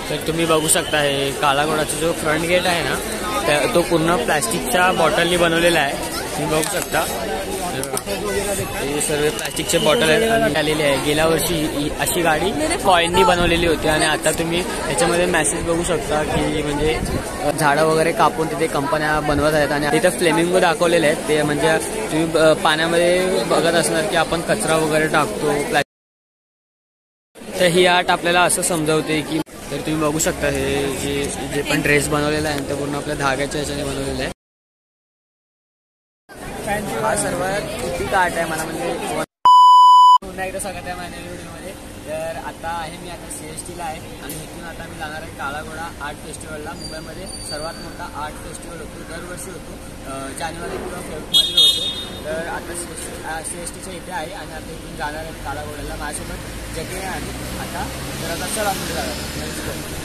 तर तुम्ही बघू शकता हे काळा घोडाचा जो फ्रंट गेट आहे ना तो पूर्ण प्लास्टिकच्या बॉटलनी बनवलेला आहे। तुम्ही बघू शकता हे सर्व प्लास्टिकचे बॉटल आलेले आहे। गेल्या वर्षी अशी गाडी कॉईननी बनवलेली होती आणि आता तुम्ही त्याच्यामध्ये मेसेज बघू शकता की म्हणजे झाडं वगैरे कापून तिथे कंपन्या बनवत आहेत आणि तिथे फ्लेमिंगो दाखवलेले आहेत। ते म्हणजे तुम्ही पाण्यामध्ये बघत असणार की आपण कचरा वगैरे टाकतो, तर ही आर्ट आपल्याला असं समजवते की तर तुम्ही बघू शकता हे जे पण ड्रेस बनवलेला आहे ते पूर्ण आपल्या धाग्याच्या ह्याच्याने बनवलेलं आहे। हा सर्वात टिपिक आर्ट आहे मला म्हणजे पुन्हा एकदा सांगत आहे माझ्या व्हिडिओमध्ये। तर आता आहे मी आता CSTला आहे आणि इथून आता मी जाणार आहे काळा घोडा आर्ट फेस्टिवलला। मुंबईमध्ये सर्वात मोठा आर्ट फेस्टिवल होतो, दरवर्षी होतो, जानेवारी किंवा फेब्रुवारीमध्ये होतो। तर आता CSTच्या इथे आहे आणि आता इथून जाणार आहे काळा घोड्याला। माझ्यासोबत जगे आणि आता चला पुढे जाणार।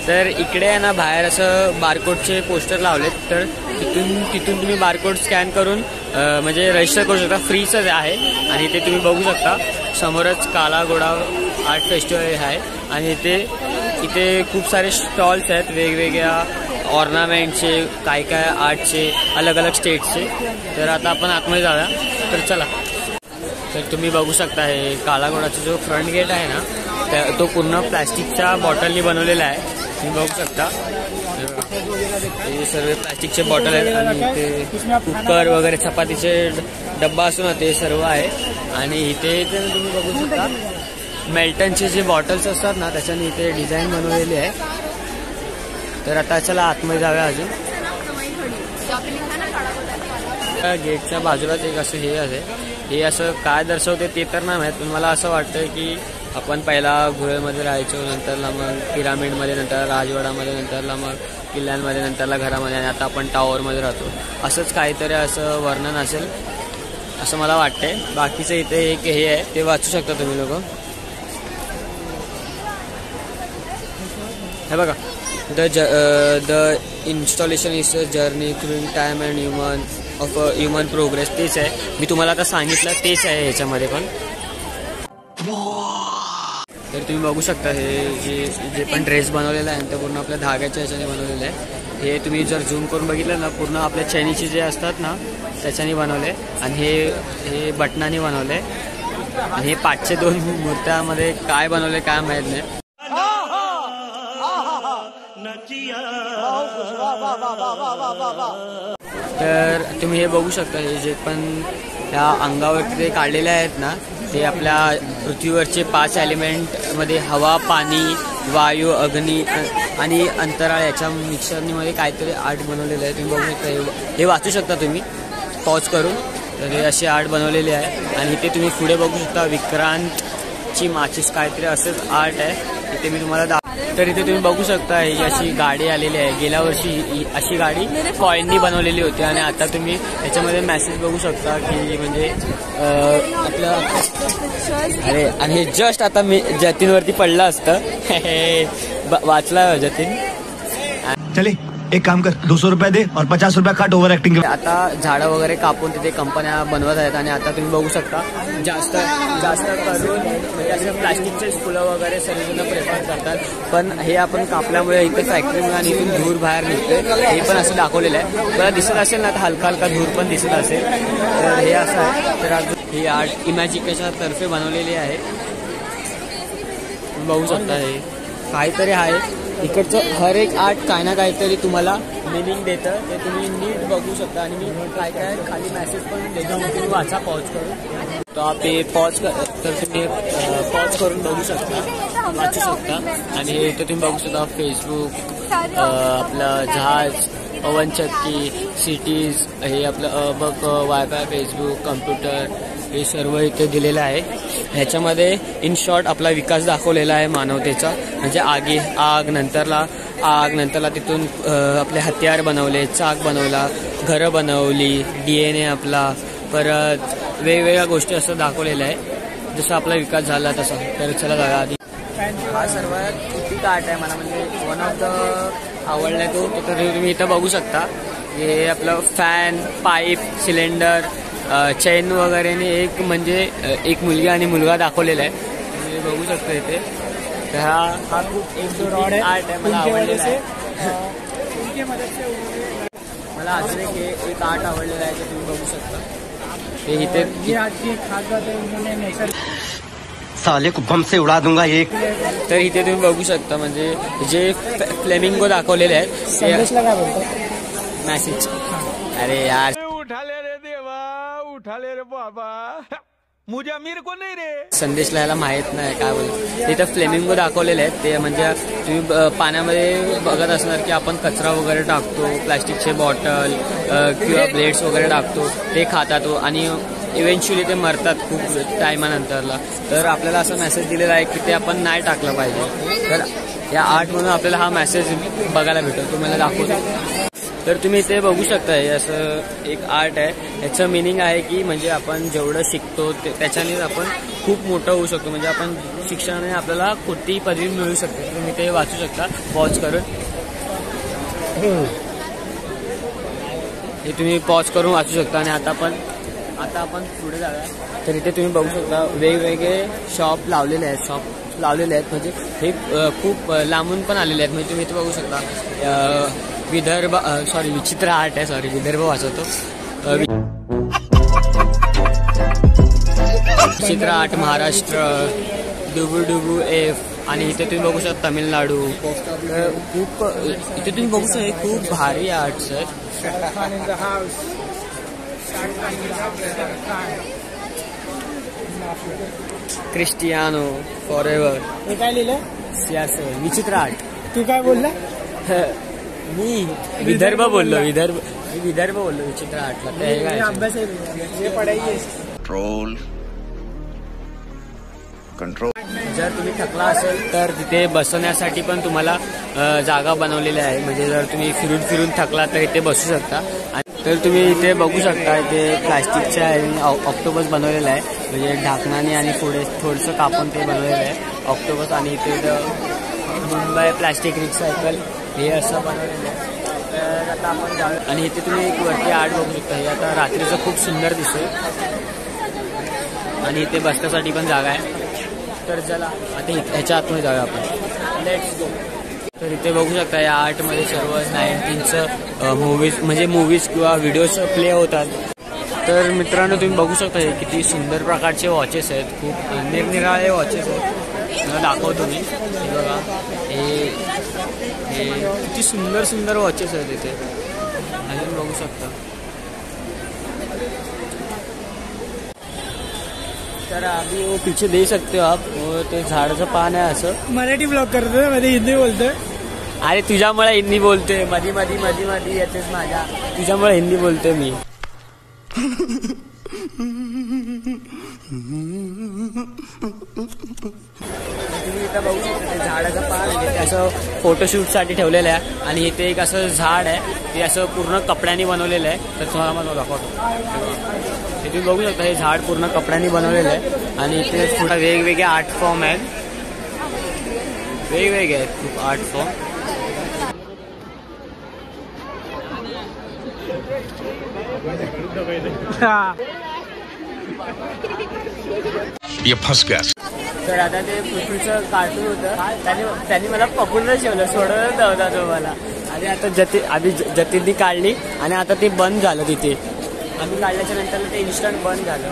तर इकडे आहे ना बाहेर असं बारकोडचे पोस्टर लावलेत, तर तिथून तुम्ही बारकोड स्कॅन करून म्हणजे रजिस्टर करू शकता, फ्रीच आहे। आणि ते तुम्ही बघू शकता समोरच काळा घोडा आर्ट फेस्टिवल आहे आणि इथे खूप सारे स्टॉल्स आहेत वेगवेगळ्या ऑर्नामेंटचे, काय आर्टचे, अलग अलग स्टेटचे। तर आता आपण आतमध्ये जाऊया, तर चला। तर तुम्ही बघू शकता हे काळा घोडाचा जो फ्रंट गेट आहे ना तो पूर्ण प्लास्टिकच्या बॉटलनी बनवलेला आहे। तुम्ही बघू शकता हे सर्व प्लास्टिकचे बॉटल आहेत आणि ते कुकर वगैरे चपातीचे डब्बा असतो ना ते सर्व आहे। आणि इथे तुम्ही बघू शकता मेल्टनचे जे बॉटल्स असतात ना त्याच्याने इथे डिझाईन बनवलेली आहे। तर आता चला आतमध्ये जाऊया अजून। गेटच्या बाजूलाच एक असं हे असं काय दर्शवते ते तर नाही माहीत, पण मला असं वाटतं की आपण पहिला गुहेमध्ये राहायचो, नंतरला मग पिरामिडमध्ये, नंतर राजवाडामध्ये, नंतरला मग किल्ल्यांमध्ये, नंतरला घरामध्ये आणि आता आपण टॉवरमध्ये राहतो, असंच काहीतरी असं वर्णन असेल असं मला वाटतंय। बाकीचं इथे एक हे आहे ते वाचू शकता तुम्ही लोक। हे बघा the installation is a journey through time and human progress, तेच आहे मी तुम्हाला आता सांगितलं, तेच आहे ह्याच्यामध्ये पण। तर तुम्ही बघू शकता हे जे पण ड्रेस बनवलेला आहे ते पूर्ण आपल्या धाग्याच्या ह्याच्याने बनवलेलं आहे। हे तुम्ही जर झूम करून बघितलं ना पूर्ण आपल्या चैनीचे जे असतात ना त्याच्याने बनवले आणि हे बटनाने बनवले आणि हे 502 मूर्त्यामध्ये काय बनवले काय माहीत नाही। तर तुम्ही हे बघू शकता हे जे पण त्या अंगावरती ते काढलेले आहेत ना ते आपल्या पृथ्वीवरचे 5 एलिमेंटमध्ये हवा, पाणी, वायू, अग्नी आणि अंतराळ याच्या मिक्सरनीमध्ये काहीतरी आर्ट बनवलेलं आहे। तुम्ही बघू शकता हे वाचू शकता तुम्ही पॉज करून। तर हे अशी आर्ट बनवलेली आहे आणि इथे तुम्ही पुढे बघू शकता विक्रांतची माचीस काहीतरी असंच आर्ट आहे, इथे मी तुम्हाला तर इथे तुम्ही बघू शकता ही अशी गाडी आलेली आहे। गेल्या वर्षी अशी गाडी कॉईननी बनवलेली होती आणि आता तुम्ही त्याच्यामध्ये मेसेज बघू शकता की म्हणजे आपलं अरे आणि हे जस्ट आता मी जतीनवरती पडलं असतं वाचला जतीन। चले एक काम कर 200 रुपये दे और 50 रुपये काट ओव्हर ऍक्टिंग। आता झाडं वगैरे कापून तिथे कंपन्या बनवत आहेत आणि आता तुम्ही बघू शकता जास्त करून म्हणजे असं प्लास्टिकचे फुलं वगैरे सर्वजण प्रेफर करतात, पण हे आपण कापल्यामुळे इथे फॅक्टरीमुळे आणि इथून धूर बाहेर निघते, हे पण असं दाखवलेलं आहे। मला दिसत असेल ना तर हलका धूर पण दिसत असेल, तर हे असं आहे। तर अजून ही आर्ट इमॅजिकेच्या तर्फे बनवलेली आहे, बघू शकता हे काहीतरी आहे। इकडचं हर एक आर्ट काय ना काहीतरी तुम्हाला मिनिंग देतं, ते तुम्ही नीट बघू शकता आणि मी काय खाली मेसेज पण देतो, तुम्ही वाचा पॉज करून। तो आप पॉज तर तुम्ही पॉज करून बघू शकता, वाचू शकता। आणि इथं तुम्ही बघू शकता फेसबुक, आपलं जहाज, पवनचक्की, सिटीज, हे आपलं बघ वायफाय, फेसबुक, कम्प्युटर, हे सर्व इथे दिलेलं आहे। ह्याच्यामध्ये इन शॉर्ट आपला विकास दाखवलेला आहे मानवतेचा, म्हणजे आग नंतरला तिथून आपले हत्यार बनवले, चाक बनवला, घरं बनवली, DNA आपला, परत वेगवेगळ्या गोष्टी असं दाखवलेलं आहे, जसं आपला विकास झाला तसा। तर चला जाऊया आधी। हा सर्वात टिपिक आर्ट आहे मला म्हणजे वन ऑफ द आवडला तो। तर तुम्ही इथं बघू शकता हे आपलं फॅन, पाईप, सिलेंडर, चैन वगैरेने एक म्हणजे एक मुलगी आणि मुलगा दाखवलेला आहे, तुम्ही बघू शकता इथे। तर हा खूप एक रॉड आहे, आर्ट आहे, मला आवडलेला आहे. मला अजून एक आर्ट आवडलेलं आहे ते तुम्ही बघू शकता. ते इथे साले को बम से उड़ा दूंगा एक. तर इथे तुम्ही बघू शकता म्हणजे जे फ्लेमिंगो दाखवलेले आहेत मॅसेज. अरे यार उठाले रे देवा, उठाले रे बाबा, मुझे अमीर को नाही रे. संदेश लिहायला माहित नाही काय बोलतो. तिथं फ्लेमिंगो दाखवलेले आहेत ते म्हणजे तुम्ही पाण्यामध्ये बघत असणार की आपण कचरा वगैरे टाकतो, प्लास्टिकचे बॉटल किंवा प्लेट्स वगैरे टाकतो, ते खातात आणि इव्हेंच्युअली ते मरतात खूप टायमानंतरला. तर आपल्याला असा मेसेज दिलेला आहे की ते आपण नाही टाकलं पाहिजे. तर या आर्टमधून आपल्याला हा मेसेज बघायला भेटतो. तुम्हाला दाखवतो. तर तुम्ही इथे बघू शकता हे असं एक आर्ट आहे. याचं मिनिंग आहे की म्हणजे आपण जेवढं शिकतो त्याच्याने आपण खूप मोठं होऊ शकतो. म्हणजे आपण शिक्षणाने आपल्याला कोणतीही पदवी मिळू शकते. तुम्ही ते वाचू शकता पॉज करून. हे तुम्ही पॉज करून वाचू शकता. आणि आता आपण पुढे जाऊया. तर इथे तुम्ही बघू शकता वेगवेगळे शॉप लावलेले आहेत. म्हणजे हे खूप लांबून पण आलेले आहेत. म्हणजे तुम्ही इथे बघू शकता विचित्र आर्ट आहे. विदर्भ वाचवतो. विचित्र आर्ट महाराष्ट्र, डुबू एफ. आणि इथे तुम्ही बघू शकता तमिळनाडू. खूप इथे तुम्ही बघू शकता खूप भारी आर्ट्स आहेत. Cristiano forever. हे काय लिहिलं? CR7 विचित्र आर्ट. तू काय बोलला? मी विदर्भ बोललो. विचित्र आर्टला. अभ्यास आहे पढाई आहे. कंट्रोल. जर तुम्ही थकला असेल तर तिथे बसवण्यासाठी पण तुम्हाला जागा बनवलेली आहे. म्हणजे जर तुम्ही फिरून थकला तर इथे बसू शकता. तर तुम्ही इथे बघू शकता इथे प्लास्टिकच्या ऑक्टोपस बनवलेला आहे. म्हणजे ढाकणाने आणि थोडंसं कापून ते बनवलेलं आहे ऑक्टोपस. आणि इथे मुंबई प्लास्टिक रिसायकल हे असं बनवलेलं आहे. तर आता आपण जाऊ. आणि इथे तुम्ही एक वरती आर्ट बघू शकता. हे आता रात्रीचं खूप सुंदर दिसतंय. आणि इथे बसण्यासाठी पण जागा आहे. तर चला आता ह्याच्या आतमध्ये जाऊया आपण. Let's go. तर इथे बघू शकता या आर्टमध्ये सर्व 19 मूवीज किंवा व्हिडिओज प्ले होतात. तर मित्रांनो तुम्ही बघू शकता हे किती सुंदर प्रकारचे वॉचेस आहेत. खूप निरनिराळे वॉचेस आहेत. मला दाखवतो मी. हे बघा हे किती सुंदर वॉचेस आहेत इथे. अजून बघू शकता. तर अभी वो पीछे दे सकते हो आप. वो ते झाडाचं पान आहे असं. मराठी ब्लॉग करतोय मध्ये हिंदी बोलतोय. अरे तुझ्यामुळे हिंदी बोलतोय. मधी येतेच माझ्या. तुझ्यामुळे हिंदी बोलतोय मी. तुम्ही इथं बघू शकता ते झाडाचं पान आहे. ते असं फोटोशूटसाठी ठेवलेलं आहे. आणि इथे एक असं झाड आहे ते असं पूर्ण कपड्यांनी बनवलेलं आहे. तर तुम्हाला मला दाखवतो. हे तुम्ही बघू शकता हे झाड पूर्ण कपड्यांनी बनवलेलं आहे. आणि इथे थोडा वेगवेगळे आर्ट फॉर्म आहेत. वेगवेगळे आहेत खूप आर्ट फॉर्म. ये फंस गया. तर आता ते पृथ्वीचं कार्टून होतं. त्यांनी मला पकडूनच ठेवलं. सोडवलं नव्हता तो मला. आणि आता जतीननी काढली आणि आता ते बंद झालं तिथे. आम्ही काढल्याच्या नंतर ते इन्स्टंट बंद झालं.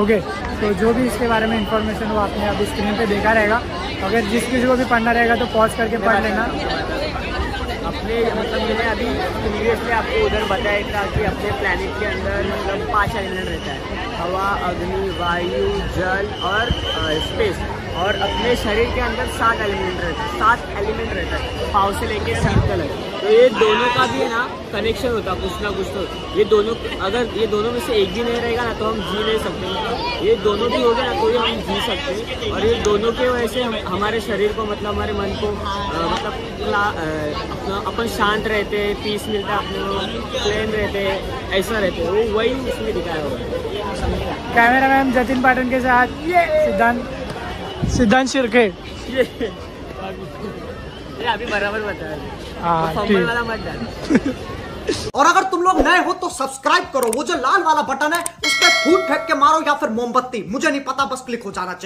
ओके. तो जो भी इसके बारे में इंफॉर्मेशन वो आपने अभी स्क्रीन पे देखा रहेगा. अगर जिस किसी को भी पढ़ना रहेगा तो पॉज करके पढ़ लेना. अपने मतलब मैंने अभी प्रीवियसली आपको उधर बताया था कि अपने प्लैनेट के अंदर मतलब 5 एलिमेंट रहता है. हवा, अग्नि, वायु, जल और स्पेस. और अपने शरीर के अंदर 7 एलिमेंट रहते हैं. 7 एलिमेंट रहता है. पाव से लेके सर तक. तो ये दोनों का भी है ना कनेक्शन होता कुछ ना कुछ. तो ये दोनों अगर ये दोनों में से एक भी नहीं रहेगा ना तो हम जी नहीं सकते. ये दोनों भी हो गए ना तो ही हम जी सकते. और ये दोनों के वजह से हमारे शरीर को मतलब हमारे मन को मतलब अपन शांत रहते, पीस मिलता है अपने को, प्लेन रहते, ऐसा रहते. वो वही इसमें दिखाया हुआ है. कैमरामैन जतिन पाटन के साथ सिद्धांत शिर्के. अभी बराबर बताया. वाला मत डाल. और अगर तुम लोग नए हो तो सब्सक्राइब करो. वो जो लाल वाला बटन है उस पर पे फूट फेंक के मारो या फिर मोमबत्ती, मुझे नहीं पता, बस क्लिक हो जाना चाहिए।